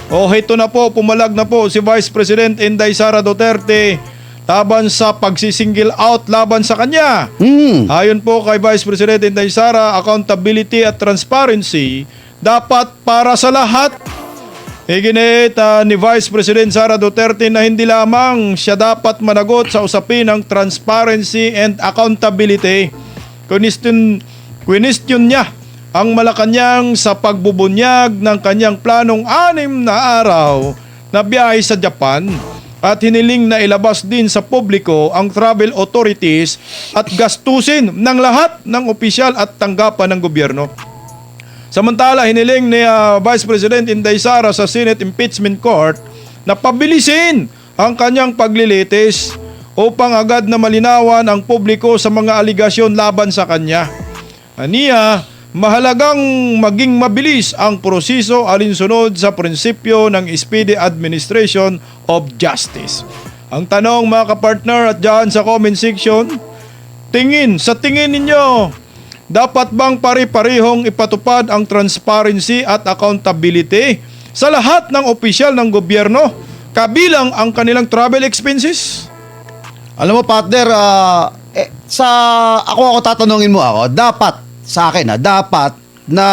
ito na po, pumalag na po si Vice President Inday Sara Duterte taban sa pagsisingle out laban sa kanya. Ayon po kay Vice President Inday Sara, accountability at transparency dapat para sa lahat. Iginit ni Vice President Sara Duterte na hindi lamang siya dapat managot sa usapin ng transparency and accountability. Question niya ang Malacanang sa pagbubunyag ng kanyang planong 6 na araw na biyahe sa Japan at hiniling na ilabas din sa publiko ang travel authorities at gastusin ng lahat ng opisyal at tanggapan ng gobyerno. Samantala, hiniling ni Vice President Inday Sara sa Senate Impeachment Court na pabilisin ang kanyang paglilitis upang agad na malinawan ang publiko sa mga aligasyon laban sa kanya. Aniya, mahalagang maging mabilis ang proseso alinsunod sa prinsipyo ng Speedy Administration of Justice. Ang tanong mga kapartner at dyan sa comment section, sa tingin ninyo, dapat bang pare-parehong ipatupad ang transparency at accountability sa lahat ng opisyal ng gobyerno, kabilang ang kanilang travel expenses? Alam mo partner, ako tatanungin mo ako, dapat sa akin dapat na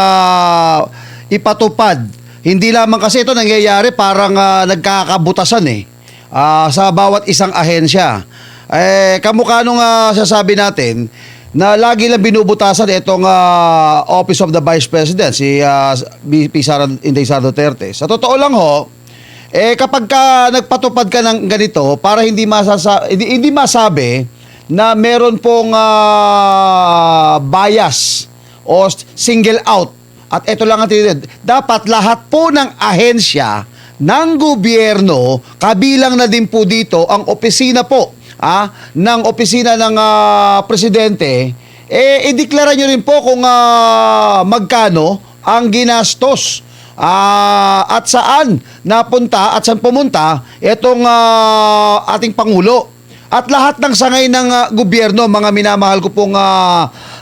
ipatupad. Hindi lamang kasi ito nangyayari parang nagkakabutasan sa bawat isang ahensya. Kamukha nung sasabi natin na lagi lang binubutasan itong Office of the Vice President, si VP Inday Sara Duterte. Sa totoo lang kapag nagpatupad ka ng ganito, para hindi masabi na meron pong bias o single out. At ito lang ang tinitid. Dapat lahat po ng ahensya ng gobyerno, kabilang na din po dito ang opisina po ng opisina ng presidente, ideklara nyo rin po kung magkano ang ginastos at saan napunta at saan pumunta itong ating Pangulo. At lahat ng sangay ng gobyerno, mga minamahal ko pong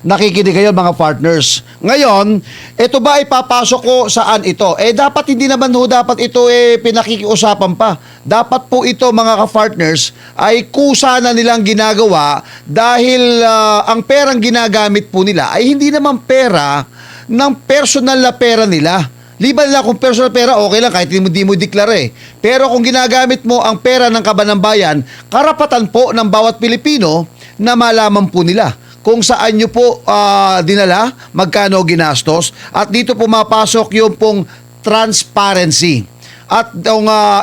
nakikinig kayo mga partners. Ngayon, ito ba ay papasok ko saan ito? Dapat hindi naman dapat ito pinakikiusapan pa. Dapat po ito mga ka-partners ay kusa na nilang ginagawa dahil ang perang ginagamit po nila ay hindi naman pera ng personal na pera nila. Liban lang kung personal pera, okay lang kahit hindi mo deklara Pero kung ginagamit mo ang pera ng kaban ng bayan, karapatan po ng bawat Pilipino na malaman po nila kung saan nyo po dinala, magkano ginastos. At dito pumapasok yung pong transparency. At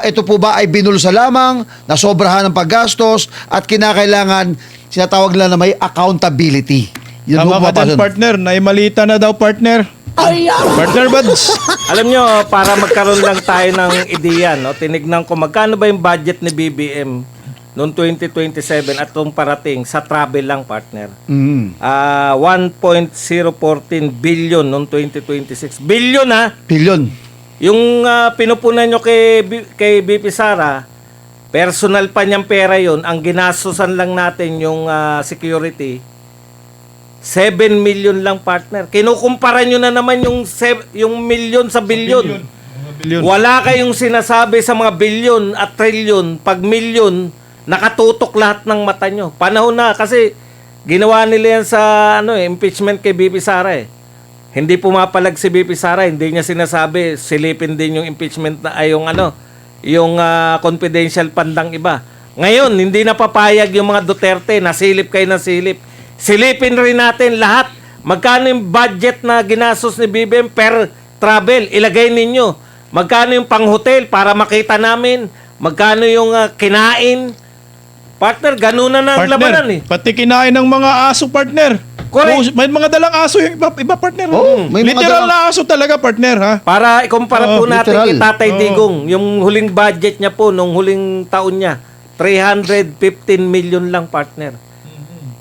ito po ba ay binulsa lamang, nasobrahan ng paggastos at kinakailangan sinatawag lang na may accountability. Yun Tama ka dyan, partner. Naimalita na daw, partner. Partner Buds. Alam nyo, para magkaroon lang tayo ng ideya, tinignan ko magkano ba yung budget ni BBM noong 2027 at itong parating sa travel lang, partner. 1.014 billion noong 2026. Billion Billion. Yung pinupunan nyo kay BP Sara, personal pa niyang pera yon. Ang ginastusan lang natin yung security, 7 million lang, partner. Kinukumpara nyo na naman yung milyon sa bilyon. Wala kayong sinasabi sa mga bilyon at trilyon. Pag milyon, nakatutok lahat ng mata nyo. Panahon na kasi ginawa nila yan sa impeachment kay BP Sara Hindi pumapalag si BP Sara, hindi niya sinasabi, silipin din yung impeachment na yung confidential pandang iba. Ngayon, hindi na papayag yung mga Duterte, nasilip kayo ng silip. Silipin rin natin lahat. Magkano yung budget na ginastos ni BBM per travel? Ilagay ninyo. Magkano yung pang-hotel para makita namin? Magkano yung kinain? Partner, ganun na ang labanan Pati kinain ng mga aso, partner. Correct. May mga dalang aso yung iba partner. May mga literal na aso talaga, partner, ha? Para ikumpara po natin literal. kay Tatay Digong, yung huling budget niya po, nung huling taon niya, 315 million lang, partner.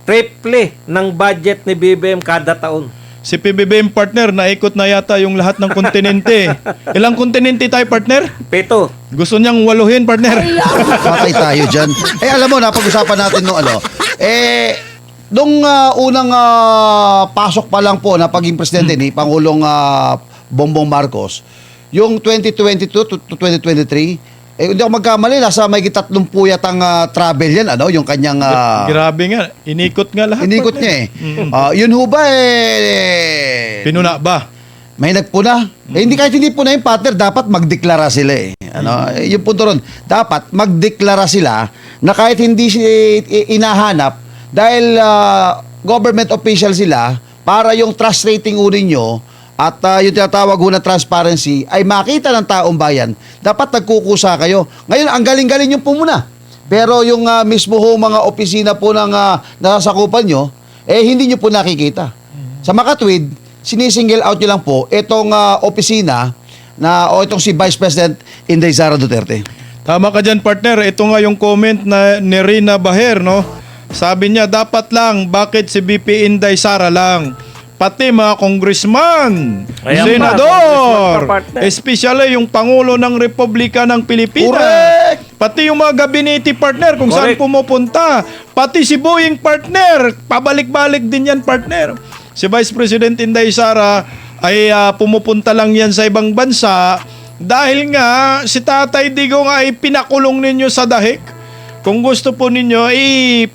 Triple ng budget ni BBM kada taon. Si PBBM, partner, naikot na yata yung lahat ng kontinente. Ilang kontinente tayo, partner? 7. Gusto niyang waluhin, partner. Patay tayo dyan. Alam mo, napag-usapan natin nung unang pasok pa lang po na paging presidente ni Pangulong Bongbong Marcos, yung 2022 to 2023, hindi ako magkamali, nasa may 30 yatang travel yan, ano, yung kanyang... Grabe nga. Inikot nga lahat. inikot partner. niya eh. Yun ho ba Pinuna ba? may nagpuna? Hindi kahit hindi puna yung partner, dapat magdeklara sila eh. Ano, yung punto ron, dapat magdeklara sila na kahit hindi inahanap dahil government official sila para yung trust rating unin nyo at yung tinatawag ho na transparency ay makita ng taong bayan, dapat nagkukusa kayo. Ngayon, ang galing-galing yung pumuna. Pero yung mismo ho mga opisina po ng nasasakupan nyo, hindi nyo po nakikita. Sa Makatwid, sinisingle out nyo lang po itong opisina o itong si Vice President Inday Sara Duterte. Tama ka dyan, partner. Ito nga yung comment na ni Rina Baher, no? Sabi niya, dapat lang, bakit si BP Inday Sara lang? Pati mga congressman, Ayan pa, senador, congressman pa, partner. especially yung Pangulo ng Republika ng Pilipinas. Correct! Pati yung mga gabinete partner kung saan Correct. pumupunta. Pati si Boeing partner, pabalik-balik din yan partner. Si Vice President Inday Sara ay pumupunta lang yan sa ibang bansa dahil nga si Tatay Digong ay pinakulong ninyo sa dahig. Kung gusto po ninyo,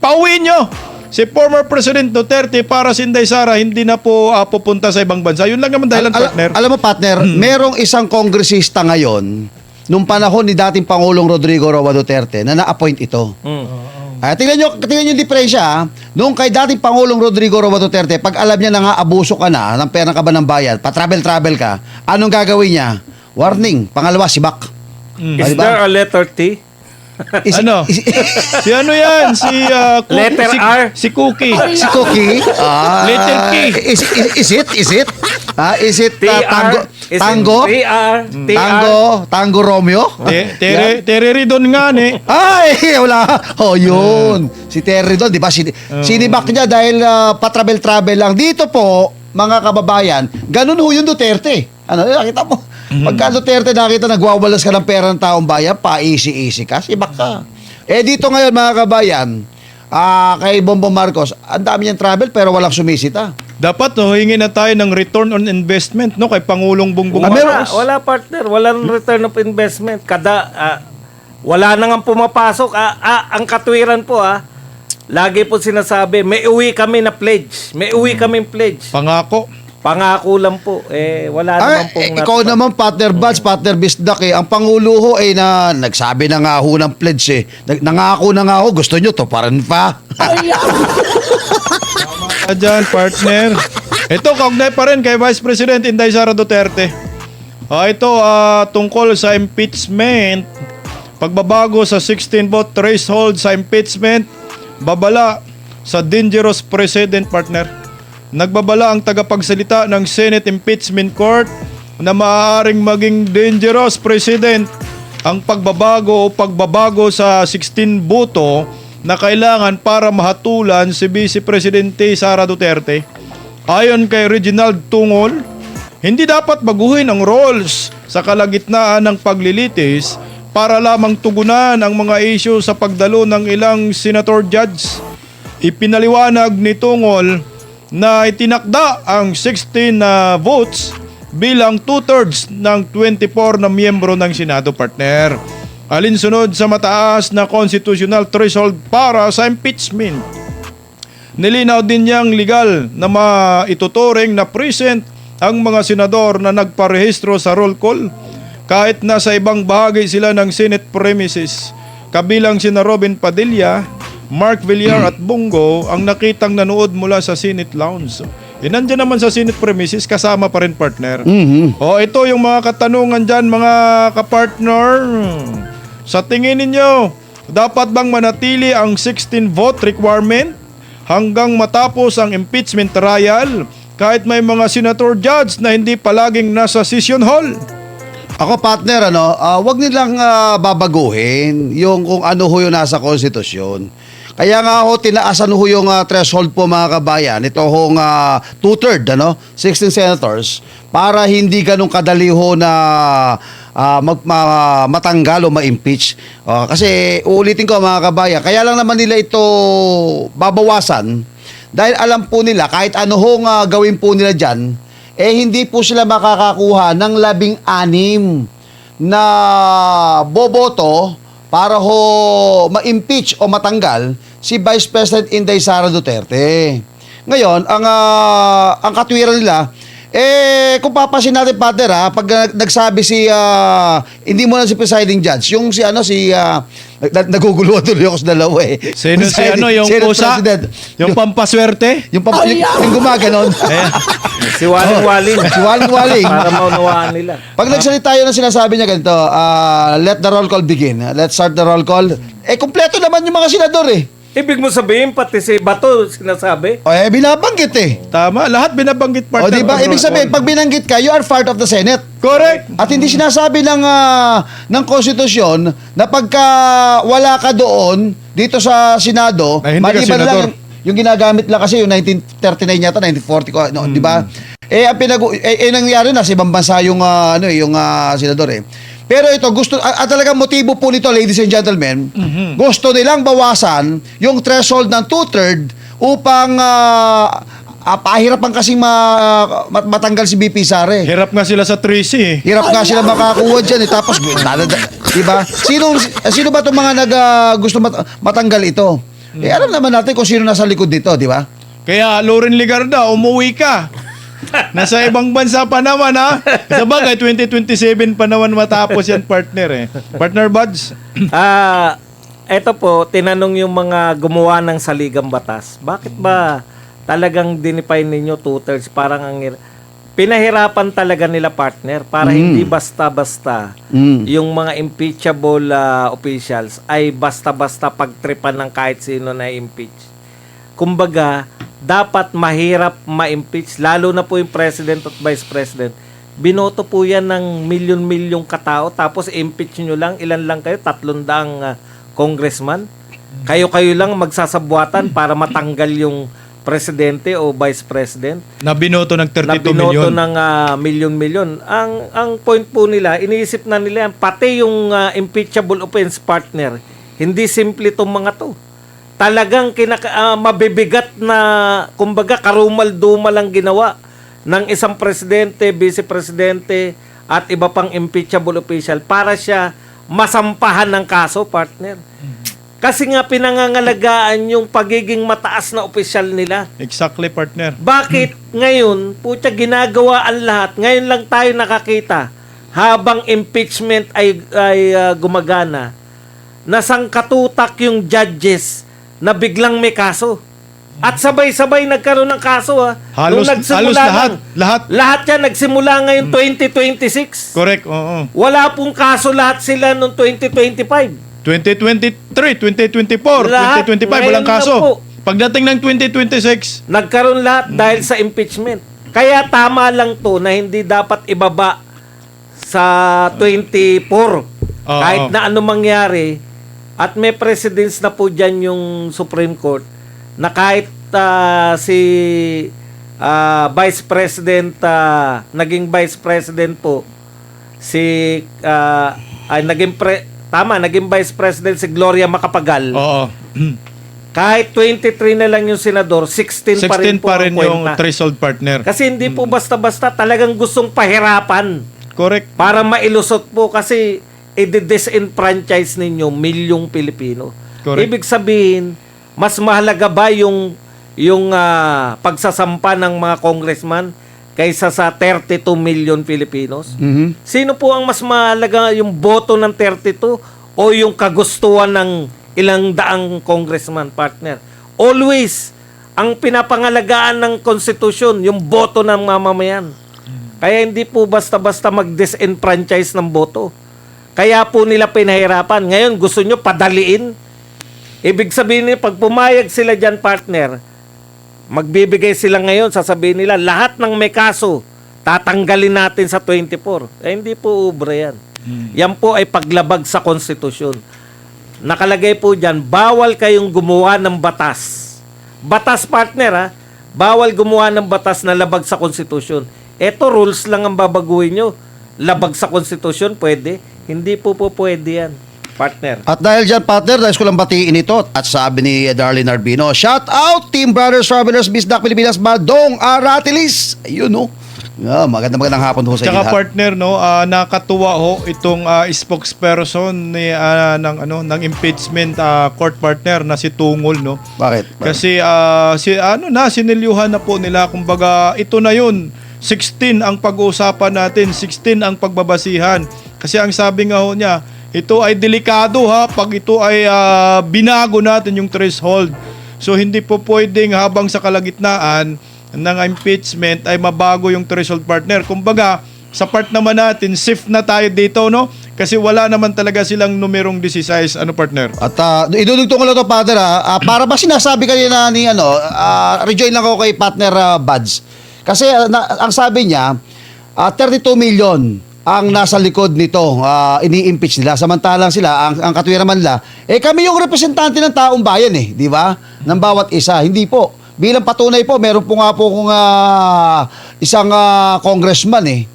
pauwi nyo si former President Duterte para si Inday Sara hindi na po pupunta sa ibang bansa. Yun lang naman dahilan, partner. Alam mo, partner, merong isang kongresista ngayon nung panahon ni dating Pangulong Rodrigo Roa Duterte na na-appoint ito. Tingnan nyo yung diferensya. Nung kay dating Pangulong Rodrigo Roa Duterte, pag alam niya na nga abuso ka na ng pera ka ba ng bayan, pa-travel ka, anong gagawin niya? Warning. Pangalawa, sibak. Is Diba? there a letter T? Ano? Si ano yan? Si Letter R? Si Cookie. Si Cookie. Little Key. Is it? Is it TR? Is it Tango? TR? Tango Romeo? Terry Ridon nga ni. Ay, wala. Yun. Si Terry doon, di ba? Sinibak niya dahil pa-travel lang. Dito po, mga kababayan, ganun ho yung Duterte. Ano, nakita mo? Pagka Duterte nakita nagwawalas ka ng pera ng taong bayan, pa-easy-easy ka, sibak ka. Dito ngayon, mga kababayan, kay Bongbong Marcos, ang dami niyang travel pero walang sumisita. Dapat hingi na tayo ng return on investment no kay Pangulong Bongbong Marcos. Wala partner, walang return of investment. Wala nang pumapasok. Ang katwiran po lagi po sinasabi, may uwi kami na pledge. May uwi kami pledge. Pangako lang po. Wala naman pong... Ikaw naman, partner Buds, partner Bisdak ang Pangulo ho nagsabi na nga ho ng pledge nangako na nga ho, gusto nyo to paran pa. Diyan, partner. Ito, kaugnay pa rin kay Vice President Inday Sara Duterte. Ito, tungkol sa impeachment. Pagbabago sa 16-vote threshold sa impeachment, babala sa dangerous precedent, partner. Nagbabala ang tagapagsalita ng Senate Impeachment Court na maaaring maging dangerous precedent ang pagbabago sa 16 boto na kailangan para mahatulan si Vice Presidente Sara Duterte. Ayon kay Reginald Tungol, hindi dapat baguhin ang rules sa kalagitnaan ng paglilitis para lamang tugunan ang mga issue sa pagdalo ng ilang senator judge. Ipinaliwanag ni Tungol na itinakda ang 16 votes bilang 2/3 ng 24 na miyembro ng Senado, partner. Alinsunod sa mataas na constitutional threshold para sa impeachment. Nilinaw din niyang legal na maituturing na present ang mga senador na nagparehistro sa roll call kahit na sa ibang bahagi sila ng Senate premises. Kabilang sina Robin Padilla, Mark Villar at Bongo ang nakitang nanood mula sa Senate Lounge. Nandiyan naman sa Senate premises, kasama pa rin, partner. Ito yung mga katanungan dyan, mga kapartner. Sa tingin ninyo, dapat bang manatili ang 16-vote requirement hanggang matapos ang impeachment trial kahit may mga senator judge na hindi palaging nasa session hall? Ako, partner, wag nilang babaguhin yung kung ano ho yung nasa konstitusyon. Kaya nga ho, tinaasan ho yung threshold po, mga kabayan. Ito hong 2/3, 16 senators, para hindi ganun kadali ho na matanggal o ma-impeach. Kasi uulitin ko, mga kabayan, kaya lang naman nila ito babawasan dahil alam po nila kahit ano hong gawin po nila dyan, hindi po sila makakakuha ng 16 na boboto para ho ma-impeach o matanggal si Vice President Inday Sara Duterte. Ngayon, ang katwiran nila, kung papasin natin, partner, pag nagsabi hindi mo na si presiding judge, yung naguguluhan tuloy ako sa dalawa Sino si yung Senate pusa? President. Yung pampaswerte? Yung gumaganon. Si Waling-Waling. Si Waling-Waling. Para maunawaan nila. Pag nagsalita yun ang sinasabi niya ganito, let the roll call begin. Let's start the roll call. Kumpleto naman yung mga senador Ibig mo sabihin, pati si Bato sinasabi? Binabanggit Tama, lahat binabanggit O, partner. diba? Ibig sabihin, pag binanggit ka, you are part of the Senate. Correct. At hindi sinasabi ng konstitusyon na pagka wala ka doon, dito sa Senado, Ay, hindi ka maliban na lang senador. yung ginagamit lang kasi yung 1939 yata, 1940 ko, di ba? Nangyari na sa ibang bansa yung senador Pero ito, talagang motibo po nito, ladies and gentlemen, gusto nilang bawasan yung threshold ng 2/3 upang pahirapan kasing matanggal si BP Sara Hirap nga sila sa 3C Hirap nga sila makakuha dyan Tapos, diba? Sino ba itong mga gusto matanggal ito? Alam naman natin kung sino nasa likod dito, di ba? Kaya Loren Ligarda, umuwi ka. Nasa ibang bansa pa naman Sa bagay, 2027 pa naman matapos yan partner Partner Buds? Eto po, tinanong yung mga gumawa ng saligang batas. Bakit ba talagang dinipay ninyo 2/3? Parang pinahirapan talaga nila partner para hindi basta-basta yung mga impeachable officials ay basta-basta pagtripan ng kahit sino na impeach. Kumbaga, dapat mahirap ma-impeach, lalo na po yung President at Vice President. Binoto po yan ng milyon-milyong katao, tapos impeach nyo lang, ilan lang kayo? 300 congressman? Kayo-kayo lang magsasabwatan para matanggal yung presidente o vice president. Na binoto ng 32 Binoto milyon. ng milyon-milyon. Ang point po nila, iniisip na nila yan, pati yung impeachable offense partner, hindi simple itong mga to. Talagang mabibigat na, kumbaga, karumal-dumal ang ginawa ng isang presidente, vice-presidente, at iba pang impeachable official para siya masampahan ng kaso, partner. Kasi nga pinangangalagaan yung pagiging mataas na opisyal nila. Exactly, partner. Bakit ngayon, putya, ginagawa ang lahat. Ngayon lang tayo nakakita, habang impeachment ay gumagana, nasangkatutak yung judges na biglang may kaso. At sabay-sabay nagkaroon ng kaso Halos lahat. Lahat yan nagsimula ngayon 2026. Correct, oo. Wala pong kaso lahat sila noong 2025. 2023, 2024, Lahat, 2025, walang ngayon kaso. na po. Pagdating ng 2026, Nagkaroon lahat dahil sa impeachment. Kaya tama lang to na hindi dapat ibaba sa 24. Kahit na ano mangyari. At may precedents na po dyan yung Supreme Court na kahit si Vice President, naging Vice President po, naging Vice President si Gloria Macapagal. oo. Kahit 23 na lang yung senador, 16 pa rin 16 po pa rin ang yung kwenta. threshold partner. Kasi hindi po basta-basta, talagang gustong pahirapan Correct. para mailusot po kasi i-disenfranchise ninyo milyong Pilipino. Correct. Ibig sabihin, mas mahalaga ba yung pagsasampa ng mga congressman kaysa sa 32 million Filipinos? Sino po ang mas mahalaga, yung boto ng 32 o yung kagustuhan ng ilang daang congressman, partner? Always, ang pinapangalagaan ng konstitusyon, yung boto ng mamamayan. Kaya hindi po basta-basta mag-disenfranchise ng boto. Kaya po nila pinahirapan. Ngayon, gusto nyo padaliin. Ibig sabihin nila, pag pumayag sila dyan, partner, magbibigay sila ngayon, sasabihin nila, lahat ng may kaso, tatanggalin natin sa 24. Hindi po ubra yan. Yan po ay paglabag sa konstitusyon. Nakalagay po dyan, bawal kayong gumawa ng batas. Batas, partner, bawal gumawa ng batas na labag sa konstitusyon. Eto, rules lang ang babaguhin nyo. Labag sa konstitusyon, pwede. Hindi po pwede yan, partner. At dahil dyan, partner, dahil ko lang batiin ito at sabi ni Darlene Arbino, shout out Team Brothers Travelers Bisdak Pilipinas Badong Aratilis. Ayun Magandang hapon ho sa inyo Tsaka lahat. partner, no, nakatuwa ho itong spokesperson ng impeachment court partner na si Tungol, no. Bakit? Kasi sinilyuhan na po nila, kumbaga ito na yun. 16 ang pag-uusapan natin, 16 ang pagbabasihan. Kasi ang sabi nga ho niya, ito ay delikado pag ito ay binago natin yung threshold. So hindi po pwedeng habang sa kalagitnaan ng impeachment ay mabago yung threshold, partner. Kumbaga, sa part naman natin, safe na tayo dito, no? Kasi wala naman talaga silang numerong 16, partner? At idudugtong ko lang ito, partner, para ba sinasabi kanina ni, rejoin lang ako kay partner Buds. Kasi ang sabi niya, 32 million ang nasa likod nito, ini-impeach nila. Samantalang sila, ang katwiran man nila, kami yung representante ng taong bayan, di ba? Ng bawat isa. Hindi po. Bilang patunay po, meron po nga po kung isang congressman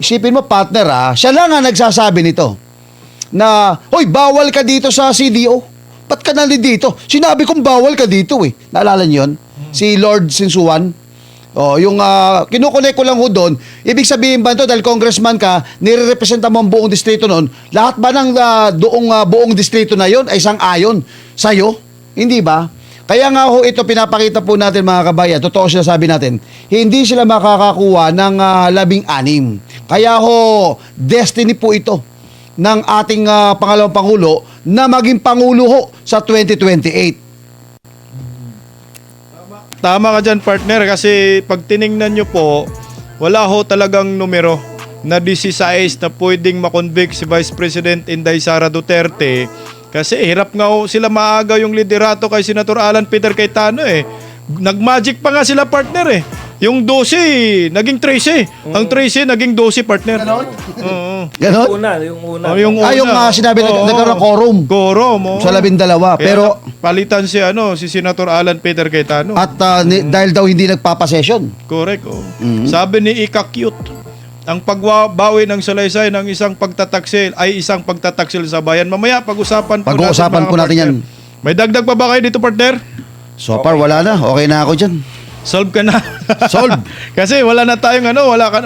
Isipin mo, partner, siya lang ang nagsasabi nito na, hoy, bawal ka dito sa CDO. Ba't ka nandito? Sinabi kong bawal ka dito Naalala niyo yun? Si Lord Sinsuan. Yung kinukunek ko lang ho doon, ibig sabihin ba ito, dahil congressman ka, nire-representa mo ang buong distrito noon, lahat ba ng buong distrito na yon ay sang-ayon sa'yo? Hindi ba? Kaya nga ho ito pinapakita po natin, mga kabayan, totoo sila sabi natin, hindi sila makakakuha ng 16. Kaya ho, destiny po ito ng ating pangalawang Pangulo na maging Pangulo ho sa 2028. Tama ka dyan, partner, kasi pag tiningnan nyo po, wala ho talagang numero na 16 na pwedeng makonvict si Vice President Inday Sara Duterte. Kasi hirap nga ho sila maaga yung liderato kay Senator Alan Peter Cayetano Nagmagic pa nga sila, partner Yung 12, naging 13. Ang 13, naging 12, partner. Ganon? Oo. Ganon? Yung una. Yung Sinabi Oo. nagkaroon ng quorum. Quorum, Sa 12. Kaya Pero, palitan si Senator Alan Peter Cayetano. at dahil daw hindi nagpapasession. Correct, Sabi ni Ika Cute, ang pagbawi ng salaysay ng isang pagtataksil ay isang pagtataksil sa bayan. Mamaya pag-usapan Pag-uusapan po natin yan. May dagdag pa ba kayo dito, partner? So far, wala na. Okay na ako dyan. Solve ka na. Solve. Kasi wala na tayong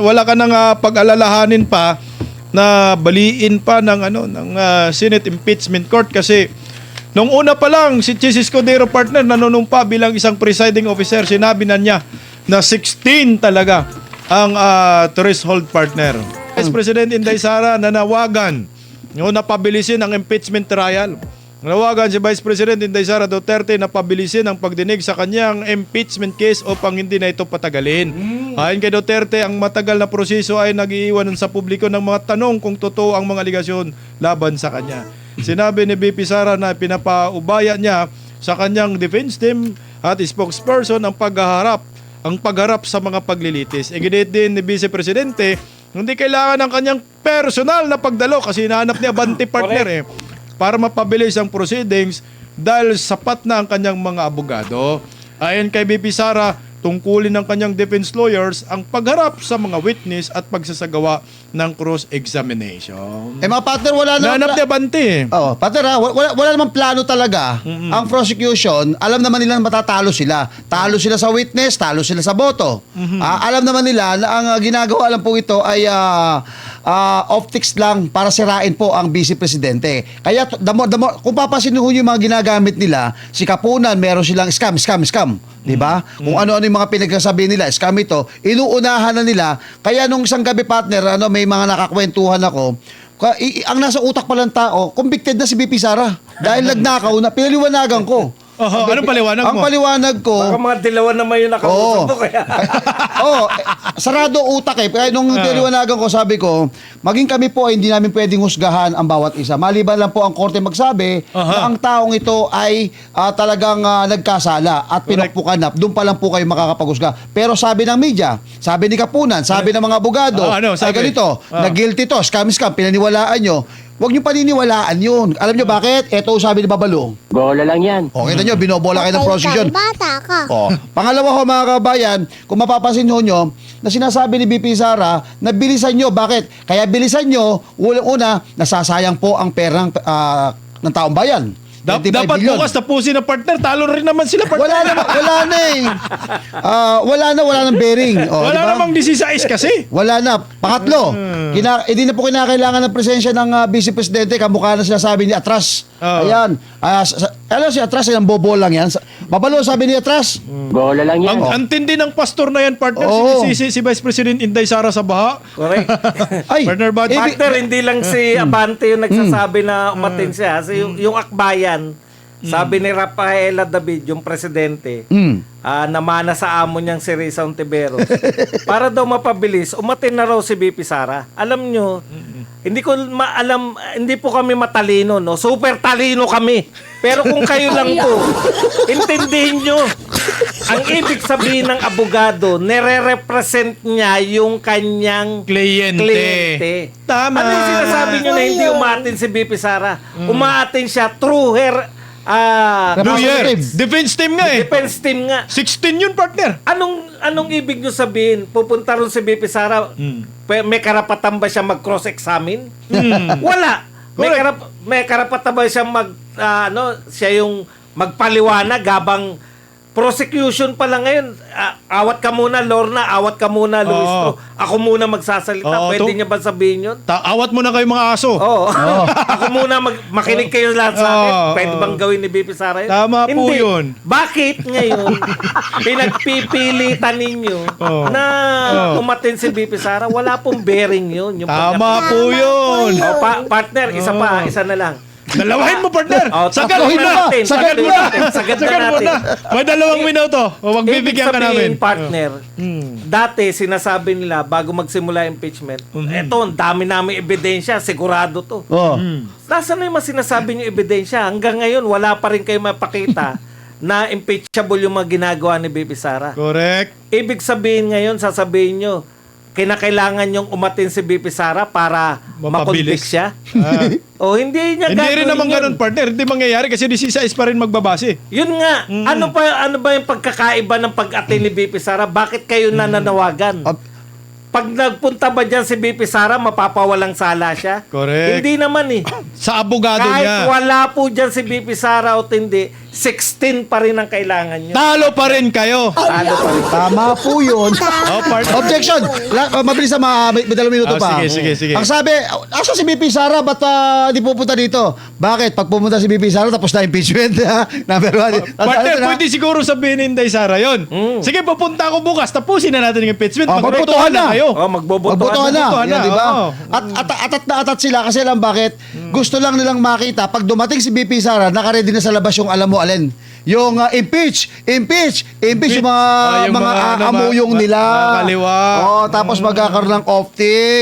wala ka nang pag-alalahanin pa na baliin pa ng Senate Impeachment Court kasi nung una pa lang si Chis Escudero, partner, nanunumpa bilang isang presiding officer, sinabi na niya na 16 talaga ang threshold, partner. Vice President Inday Sara nanawagan na pabilisin ang impeachment trial. Nanawagan si Vice President Inday Sara Duterte na pabilisin ang pagdinig sa kanyang impeachment case upang hindi na ito patagalin. Ayon kay Duterte, ang matagal na proseso ay nag-iiwanan sa publiko ng mga tanong kung totoo ang mga aligasyon laban sa kanya. Sinabi ni VP Sara na pinapaubaya niya sa kanyang defense team at spokesperson ang pagharap sa mga paglilitis. Ginit din ni Vice Presidente, hindi kailangan ng kanyang personal na pagdalo kasi hinahanap niya banti, partner para mapabilis ang proceedings dahil sapat na ang kanyang mga abogado. Ayon kay VP Sara, tungkulin ng kanyang defense lawyers ang pagharap sa mga witness at pagsasagawa ng cross-examination. Mga partner, wala na. Nahanap niya banti Partner, wala namang plano talaga. Ang prosecution, alam naman nila na matatalo sila. Talo sila sa witness, talo sila sa boto. Alam naman nila na ang ginagawa lang po ito ay optics lang para sirain po ang vice presidente. Kaya kung papasin niyo yung mga ginagamit nila, si Kapunan, meron silang scam. Diba? Kung ano-ano yung mga pinagsasabi nila, scam ito, inuunahan na nila. Kaya nung isang gabi, partner, may mga nakakwentuhan ako, ang nasa utak pa lang tao, convicted na si VP Sara. Dahil nagnakaw na, pinaliwanagan ko. Anong paliwanag mo? Ang paliwanag ko, Baka mga dilawan naman yung nakausap mo kaya. sarado utak Kaya nung tiniwanagan ko, sabi ko, maging kami po ay hindi namin pwedeng husgahan ang bawat isa. Maliban lang po ang korte magsabi na ang taong ito ay talagang nagkasala at pinukpukan na. Doon pa lang po kayo makakapaghusga. Pero sabi ng media, sabi ni Kapunan, sabi ng mga abogado, ay ganito, na guilty to, scam, pinaniwalaan nyo. Huwag niyo paniniwalaan yun. Alam niyo bakit? Ito sabi ni Babalo. Bola lang yan. Kita niyo, binobola kayo ng prosecution. Bata ka. Pangalawa ho, mga kabayan, kung mapapansin ho nyo, na sinasabi ni BP Sara, na bilisan nyo. Bakit? Kaya bilisan nyo, una, nasasayang po ang perang ng taong bayan. 25 Dapat billion. bukas tapusin na partner. Talo rin naman sila partner. Wala nang bearing. O, Wala di ba? namang 16 kasi. Wala na. Pangatlo, hindi na po kinakailangan ng presensya ng Vice Presidente, kamukha na sinasabi ni Atras. Oo. Ayan. Alam si Atras, ang bobo lang yan. Mabalo sabi ni Atras. Bola lang yan. Ang tindi ng pastor na yan, partner. Oo. Si Vice President Inday Sara sa baha. Correct. Ay, Partner Buddy. Partner, hindi lang si Abante yung nagsasabi na umatin siya. Kasi yung akbayan, sabi ni Rafaela David, yung presidente, namana sa amo niyang si Risa Ontiveros. Para daw mapabilis, umatin na raw si BP Sara. Alam nyo, hindi ko maalam, hindi po kami matalino, no? Super talino kami. Pero kung kayo lang po, intindihin nyo, ang ibig sabihin ng abogado, nire-represent niya yung kanyang Kliyente. Tama. Ano yung sinasabi nyo na hindi umaatin si BP Sara? Umaatin siya through her New Year. Representative. Defense team nga eh. defense team nga. 16 yun, partner. Anong ibig nyo sabihin? Pupunta ron si BP Sara, may karapatan ba siya mag-cross-examine? Wala. Correct. May karapatan ba siya siya yung magpaliwanag habang prosecution pa lang ngayon. Awat ka muna, Lorna. Awat ka muna, Luis. Oo. Ako muna magsasalita. Oo, Pwede to- niya ba sabihin yun? Awat mo na kayo mga aso. Oo. Ako muna makinig kayo lahat sa akin. Oo, Pwede oo. bang gawin ni BP Sara yun? Tama po Hindi. yun. Bakit ngayon pinagpipilitan ninyo Oo. na Oo. umatin si BP Sara? Wala pong bearing yun. Yung Tama po yun. partner, isa na lang. Dalawahin mo, partner. Oh, Sagad tapusin mo na. natin. Sagad mo na. Sagad na Sagad mo natin. na. May 2 minuto. O, magbibigyan ka Ibig sabihin, namin. partner, dati sinasabi nila bago magsimula impeachment, eto, ang dami namin ebidensya, sigurado to. Oh. Nasaan na yung mga sinasabi niyo ebidensya? Hanggang ngayon, wala pa rin kayo mapakita na impeachable yung mga ginagawa ni BP Sara. Correct. Ibig sabihin ngayon, sasabihin nyo, kinakailangan yung umatin si BP Sara para makonvict Mapabilis. siya? Ah. O hindi niya Hindi rin gagawin naman yun. ganun, partner. Hindi mangyayari kasi 16 pa rin magbabase. Yun nga. Ano ba yung pagkakaiba ng pag-atin ni BP Sara? Bakit kayo nananawagan? Pag nagpunta ba dyan si BP Sara, mapapawalang sala siya? Correct. Hindi naman eh. Sa abogado Kahit niya. wala po dyan si BP Sara o hindi, 16 pa rin ang kailangan nyo. Talo pa rin kayo. Talo pa rin. Tama po yun. Oh, partner. Objection! Mabilis na may 2 minuto pa. Sige. Ang sabi, asa si BP Sara, ba't di pupunta dito? Bakit? Pag pumunta si BP Sara, tapos na impeachment. Number 1. Partner, pwede siguro sabihin ni Inday Sara yun. Sige, pupunta ako bukas. Tapusin na natin yung impeachment. Magbotohan na. kayo. Oh, magbobotohan Magbotohan na. Magbotohan Yan, na, di ba? oo. Atat na atat sila kasi alam bakit? Gusto lang nilang makita, pag dumating si BP Sara, nakaredy na sa labas yung alam mo alin. Yung impeach yung mga yung mga amuyong nila. mga kaliwa. Oh, tapos magkakaroon ng optic.